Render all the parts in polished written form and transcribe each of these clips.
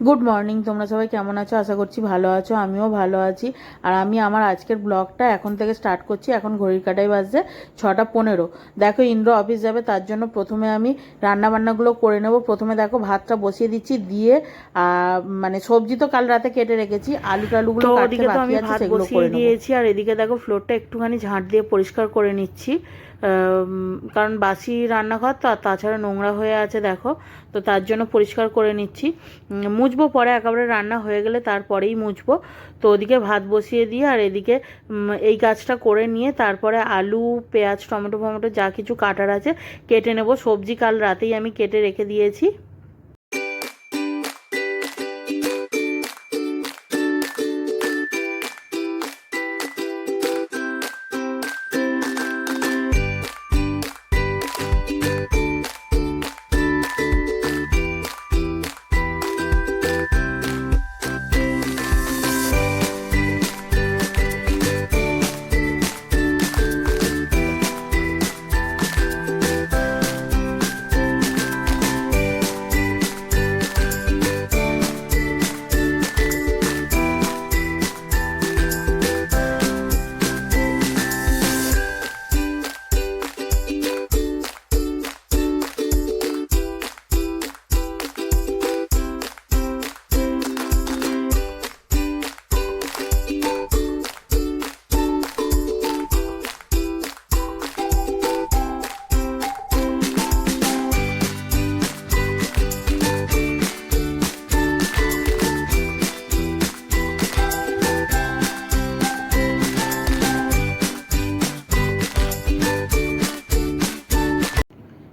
Good morning, তোমরা সবাই কেমন আছো? আশা করছি ভালো আছো, আমিও ভালো আছি। আর আমি আমার আজকের ব্লগটা এখন থেকে স্টার্ট করছি। এখন ঘড়ির কাঁটায় বাজছে 6:15। দেখো, ইন্দ্র অফিস যাবে, তার জন্য প্রথমে আমি রান্নাবান্নাগুলো করে নেব। প্রথমে দেখো ভাতটা বসিয়ে দিচ্ছি, দিয়ে মানে সবজি তো কাল রাতে কেটে রেখেছি, আলু টালুগুলো তো কাটতে ওদিকে তো বাকি আমি আছে, ভাত সেগুলো বসিয়ে করে নেবো। দিয়েছি, আর এদিকে দেখো ফ্লোরটা একটুখানি ঝাঁট দিয়ে পরিষ্কার করে নিচ্ছি। কারণ বাসি রান্নাঘর তো, আর তাছাড়া নোংরা হয়ে আছে দেখো, তো তার জন্য পরিষ্কার করে নিচ্ছি। মুছবো পরে, একেবারে রান্না হয়ে গেলে তারপরেই মুছবো। তো ওদিকে ভাত বসিয়ে দিয়ে আর এদিকে এই কাজটা করে নিয়ে তারপরে আলু, পেঁয়াজ, টমেটো ফমেটো যা কিছু কাটার আছে কেটে নেব। সবজি কাল রাতেই আমি কেটে রেখে দিয়েছি।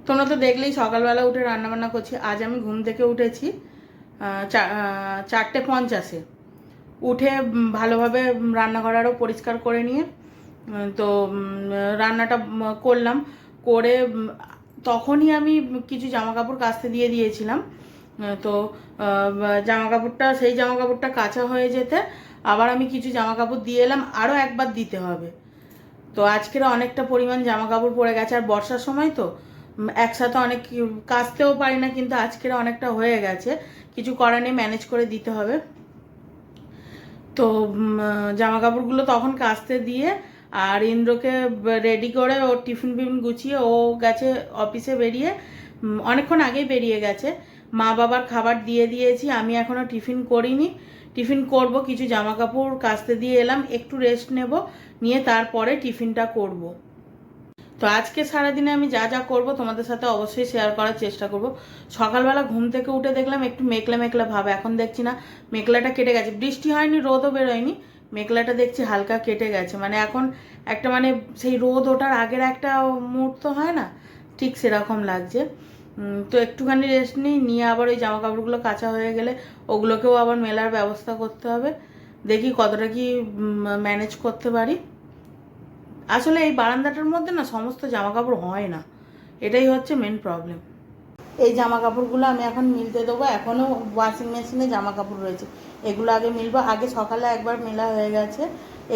তোমরা তো দেখলেই সকালবেলা উঠে রান্নাবান্না করছি। আজ আমি ঘুম থেকে উঠেছি 4:50। উঠে ভালোভাবে রান্নাঘর আরও পরিষ্কার করে নিয়ে তো রান্নাটা করলাম। করে তখনই আমি কিছু জামা কাপড় কাচতে দিয়ে দিয়েছিলাম। তো জামা কাপড়টা, সেই জামা কাপড়টা কাচা হয়ে যেতে আবার আমি কিছু জামা কাপড় দিয়ে এলাম, আরও একবার দিতে হবে। তো আজকের অনেকটা পরিমাণ জামা কাপড় পরে গেছে, আর বর্ষার সময় তো একসাথে অনেক কাচতেও পারি না, কিন্তু আজকের অনেকটা হয়ে গেছে, কিছু করার নেই, ম্যানেজ করে দিতে হবে। তো জামা কাপড়গুলো তখন কাচতে দিয়ে আর ইন্দ্রকে রেডি করে ওর টিফিন ফিফিন গুছিয়ে ও গেছে অফিসে, বেরিয়ে অনেকক্ষণ আগেই বেরিয়ে গেছে। মা বাবার খাবার দিয়ে দিয়েছি, আমি এখনও টিফিন করিনি। টিফিন করব, কিছু জামা কাপড় কাচতে দিয়ে এলাম, একটু রেস্ট নেব, নিয়ে তারপরে টিফিনটা করব। তো আজকে সারাদিনে আমি যা যা করব তোমাদের সাথে অবশ্যই শেয়ার করার চেষ্টা করব। সকালবেলা ঘুম থেকে উঠে দেখলাম একটু মেঘলা মেঘলা ভাব, এখন দেখছি না মেঘলাটা কেটে গেছে। বৃষ্টি হয়নি, রোদও বেরোয়নি, মেঘলাটা দেখছি হালকা কেটে গেছে। মানে এখন একটা মানে সেই রোদ ওঠার আগের একটা মুহূর্ত হয় না, ঠিক সেরকম লাগছে। তো একটুখানি রেস্ট নিয়ে আবার ওই জামা কাপড়গুলো কাঁচা হয়ে গেলে ওগুলোকেও আবার মেলার ব্যবস্থা করতে হবে। দেখি কতটা কি ম্যানেজ করতে পারি। আসলে এই বারান্দাটার মধ্যে না সমস্ত জামা কাপড় হয় না, এটাই হচ্ছে মেন প্রবলেম। এই জামা কাপড়গুলো আমি এখন মিলতে দেবো, এখনও ওয়াশিং মেশিনে জামা কাপড় রয়েছে, এগুলো আগে মিলবো। আগে সকালে একবার মেলা হয়ে গেছে,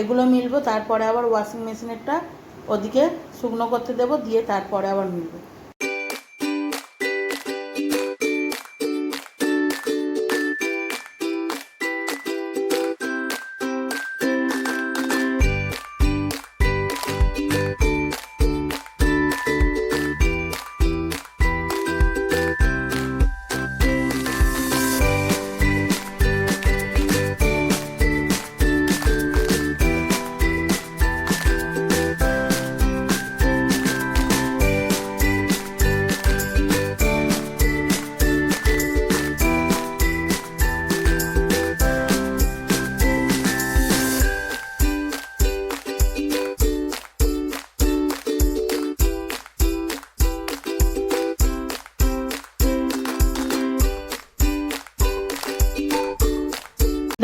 এগুলো মিলবো, তারপরে আবার ওয়াশিং মেশিনেরটা ওদিকে শুকনো করতে দেবো, দিয়ে তারপরে আবার মিলবো।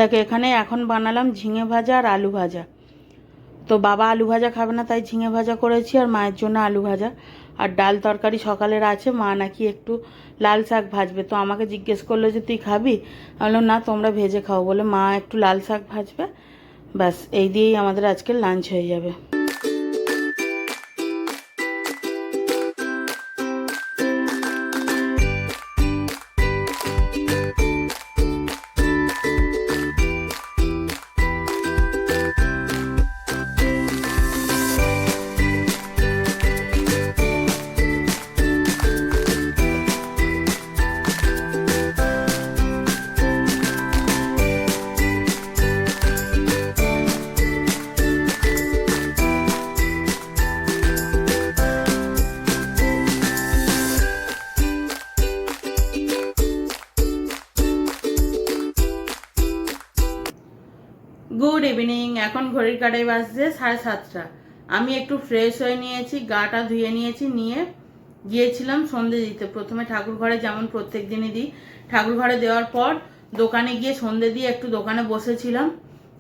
দেখো, এখানে এখন বানালাম ঝিঙে ভাজা আর আলু ভাজা। তো বাবা আলু ভাজা খাবে না, তাই ঝিঙে ভাজা করেছি, আর মায়ের জন্য আলু ভাজা। আর ডাল তরকারি সকালের আছে, মা নাকি একটু লাল শাক ভাজবে। তো আমাকে জিজ্ঞেস করলো যে তুই খাবি, আমি বললাম না, তোমরা ভেজে খাও, বলে মা একটু লাল শাক ভাজবে। ব্যাস, এই দিয়েই আমাদের আজকের লাঞ্চ হয়ে যাবে। Good evening. এখন ঘড়ির কাঁটায় বাজছে 7:30। আমি একটু ফ্রেশ হয়ে নিয়েছি, গাটা ধুয়ে নিয়েছি, নিয়ে গিয়েছিলাম সন্ধে দিতে। প্রথমে ঠাকুর ঘরে যেমন প্রত্যেক দিনই দিই, ঠাকুর ঘরে দেওয়ার পর দোকানে গিয়ে সন্ধে দিয়ে একটু দোকানে বসেছিলাম।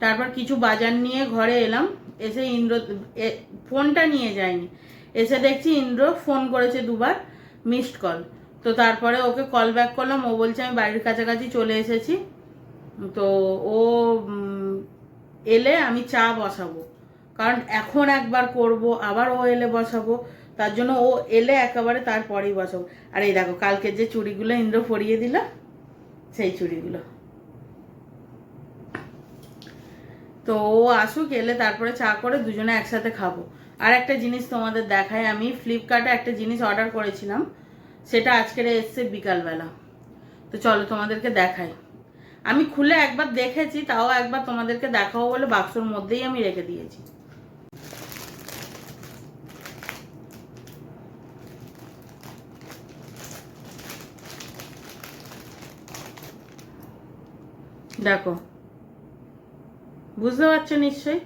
তারপর কিছু বাজার নিয়ে ঘরে এলাম। এসে ইন্দ্র ফোনটা নিয়ে যায়নি, এসে দেখছি ইন্দ্র ফোন করেছে 2বার, মিসড কল। তো তারপরে ওকে কল ব্যাক করলাম, ও বলছে আমি বাড়ির কাছাকাছি চলে এসেছি। তো ও এলে আমি চা বসাবো, কারণ এখন একবার করব, আবার ও এলে বসাবো, তার জন্য ও এলে একেবারে তারপরেই বসাবো। আর এই দেখো কালকে যে চুড়িগুলো ইন্দ্র পরিয়ে দিল, সেই চুড়িগুলো। তো ও আসুক, এলে তারপরে চা করে দুজনে একসাথে খাবো। আর একটা জিনিস তোমাদের দেখাই, আমি ফ্লিপকার্টে একটা জিনিস অর্ডার করেছিলাম, সেটা আজকের এসছে বিকালবেলা। তো চলো তোমাদেরকে দেখাই। আমি খুলে একবার দেখেছি, তাও একবার তোমাদেরকে দেখাবো বলে বাক্সর মধ্যেই আমি রেখে দিয়েছি। দেখো, বুঝতে পারছো নিশ্চয়ই?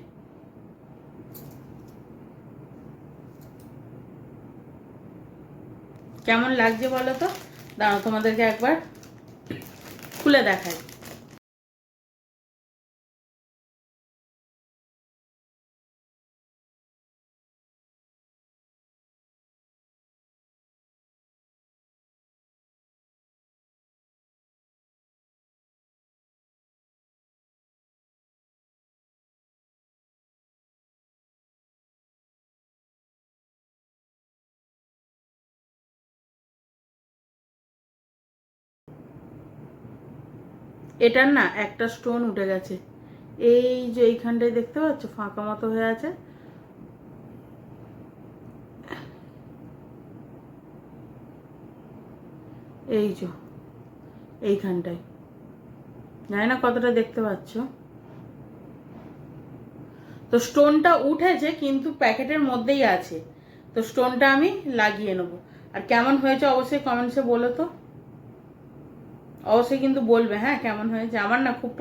কেমন লাগছে বলো তো? দাঁড়াও তোমাদেরকে একবার খুলে দেখাই। এটার না একটা স্টোন উঠে গেছে, এই যে এইখানটায় দেখতে পাচ্ছ ফাঁকা মতো হয়ে আছে, এই যে এইখানটায়। জানি না কতটা দেখতে পাচ্ছ। তো স্টোনটা উঠেছে কিন্তু প্যাকেটের মধ্যেই আছে। তো স্টোনটা আমি লাগিয়ে নেবো। আর কেমন হয়েছে অবশ্যই কমেন্টসে বলো তো, অবশ্যই কিন্তু বলবে হ্যাঁ কেমন হয়েছে। আমার না খুব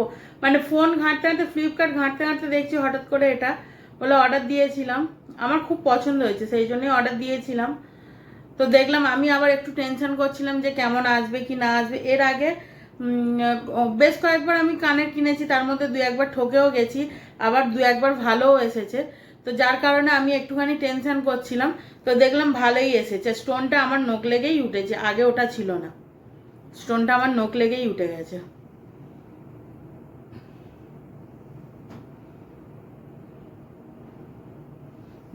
মানে ফোন ঘাঁটতে ঘাঁটতে, ফ্লিপকার্ট ঘাঁটতে ঘাঁটতে দেখছি হঠাৎ করে এটা বলে অর্ডার দিয়েছিলাম। আমার খুব পছন্দ হয়েছে, সেই জন্যই অর্ডার দিয়েছিলাম। তো দেখলাম, আমি আবার একটু টেনশন করছিলাম যে কেমন আসবে কি না আসবে। এর আগে বেশ কয়েকবার আমি কানের কিনেছি, তার মধ্যে 2-1বার ঠকেও গেছি, আবার 2-1বার ভালোও এসেছে। তো যার কারণে আমি একটুখানি টেনশন করছিলাম। তো দেখলাম ভালোই এসেছে। স্টোনটা আমার নখ লেগেই উঠেছে, আগে ওটা ছিল না। স্টোনটা আমার নখ লেগেই উঠে গেছে।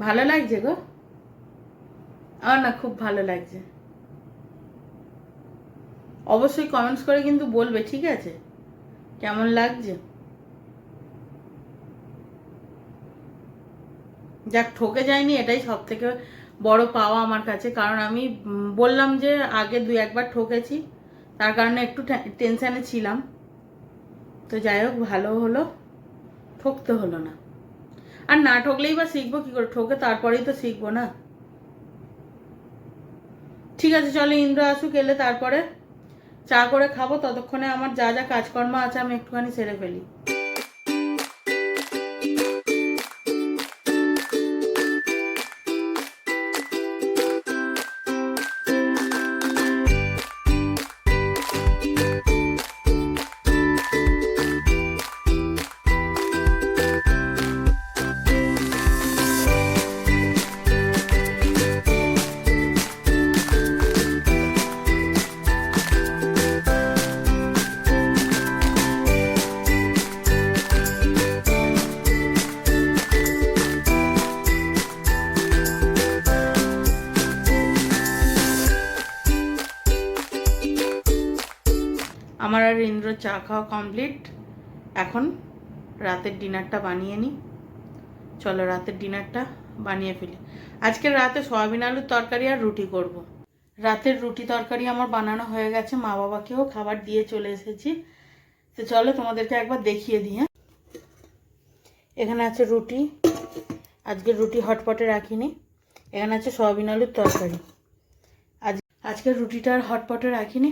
ভালো লাগছে গো, আমার না খুব ভালো লাগছে। অবশ্যই কমেন্টস করে কিন্তু বলবে, ঠিক আছে, কেমন লাগছে। যাক, ঠকে যায়নি, এটাই সব থেকে বড় পাওয়া আমার কাছে। কারণ আমি বললাম যে আগে 2-1বার ঠকেছি, তার কারণে একটু টেনশানে ছিলাম। তো যাই হোক, ভালো হলো, ঠকতে হলো না। আর না ঠকলেই বা শিখবো কি করে, ঠকে তারপরেই তো শিখবো না। ঠিক আছে, চলো ইন্দ্র আসুক, এলে তারপরে চা করে খাবো। ততক্ষণে আমার যা যা কাজকর্ম আছে আমি একটুখানি সেরে ফেলি। আমার আর ইন্দ্র চা খাওয়া কমপ্লিট। এখন রাতের ডিনারটা বানিয়ে নিই। চলো রাতের ডিনারটা বানিয়ে ফেলি। আজকে রাতে সয়াবিন আলুর তরকারি আর রুটি করব। রাতের রুটি তরকারি আমার বানানো হয়ে গেছে, মা বাবাকেও খাবার দিয়ে চলে এসেছি। তো চলো তোমাদেরকে একবার দেখিয়ে দিই। হ্যাঁ, এখানে আছে রুটি, আজকে রুটি হটপটে রাখিনি। এখানে আছে সয়াবিন আলুর তরকারি। আজকে রুটিটা আর হটপটে রাখিনি,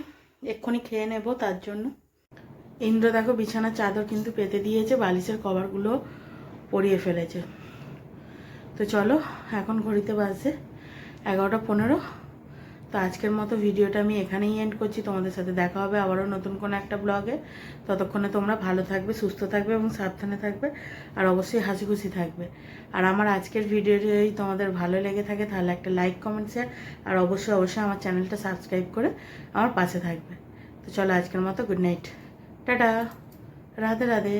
এক্ষুনি খেয়ে নেব, তার জন্য। ইন্দ্র দেখো বিছানার চাদর কিন্তু পেতে দিয়েছে, বালিশের কভারগুলো পরিয়ে ফেলেছে। তো চলো, এখন ঘড়িতে বাজছে 11:15। তো আজকের মতো ভিডিওটা আমি এখানেই এন্ড করছি। তোমাদের সাথে দেখা হবে আবারও নতুন কোনো একটা ব্লগে। ততক্ষণে তোমরা ভালো থাকবে, সুস্থ থাকবে এবং সাবধানে থাকবে, আর অবশ্যই হাসি খুশি থাকবে। আর আমার আজকের ভিডিওটি যদি তোমাদের ভালো লেগে থাকে তাহলে একটা লাইক, কমেন্ট, শেয়ার আর অবশ্যই আমার চ্যানেলটা সাবস্ক্রাইব করে আমার পাশে থাকবে। তো চলো, আজকের মতো good night, tata, Radhe Radhe.